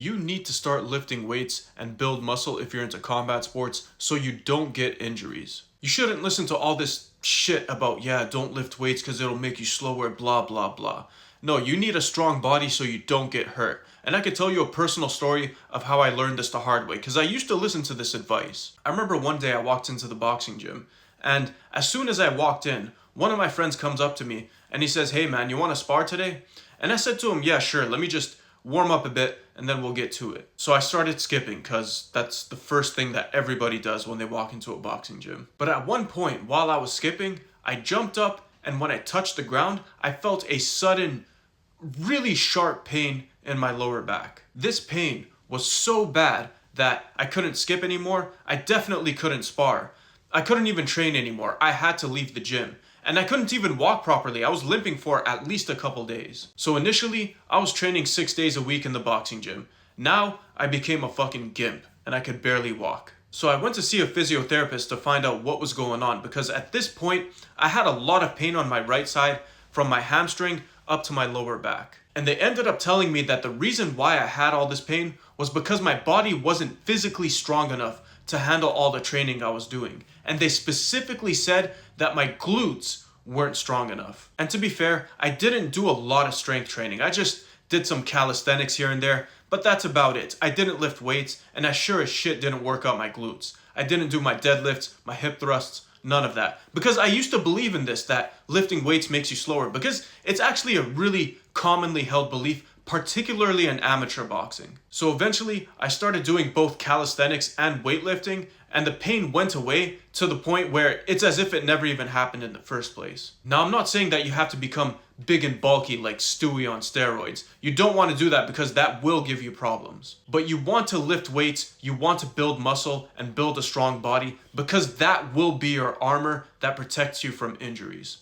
You need to start lifting weights and build muscle if you're into combat sports so you don't get injuries. You shouldn't listen to all this shit about, yeah, don't lift weights because it'll make you slower, blah, blah, blah. No, you need a strong body so you don't get hurt. And I could tell you a personal story of how I learned this the hard way because I used to listen to this advice. I remember one day I walked into the boxing gym, and as soon as I walked in, one of my friends comes up to me and he says, "Hey man, you want to spar today?" And I said to him, "Yeah, sure, let me just warm up a bit and then we'll get to it." So I started skipping because that's the first thing that everybody does when they walk into a boxing gym. But at one point while I was skipping, I jumped up, and when I touched the ground, I felt a sudden, really sharp pain in my lower back. This pain was so bad that I couldn't skip anymore. I definitely couldn't spar. I couldn't even train anymore. I had to leave the gym. And I couldn't even walk properly. I was limping for at least a couple days. So initially, I was training 6 days a week in the boxing gym. Now, I became a fucking gimp and I could barely walk. So I went to see a physiotherapist to find out what was going on because at this point, I had a lot of pain on my right side from my hamstring up to my lower back. And they ended up telling me that the reason why I had all this pain was because my body wasn't physically strong enough to handle all the training I was doing. And they specifically said that my glutes weren't strong enough. And to be fair, I didn't do a lot of strength training. I just did some calisthenics here and there, but that's about it. I didn't lift weights, and I sure as shit didn't work out my glutes. I didn't do my deadlifts, my hip thrusts, none of that. Because I used to believe in this, that lifting weights makes you slower, because it's actually a really commonly held belief, particularly in amateur boxing. So eventually, I started doing both calisthenics and weightlifting, and the pain went away to the point where it's as if it never even happened in the first place. Now, I'm not saying that you have to become big and bulky like Stewie on steroids. You don't want to do that because that will give you problems. But you want to lift weights, you want to build muscle and build a strong body because that will be your armor that protects you from injuries.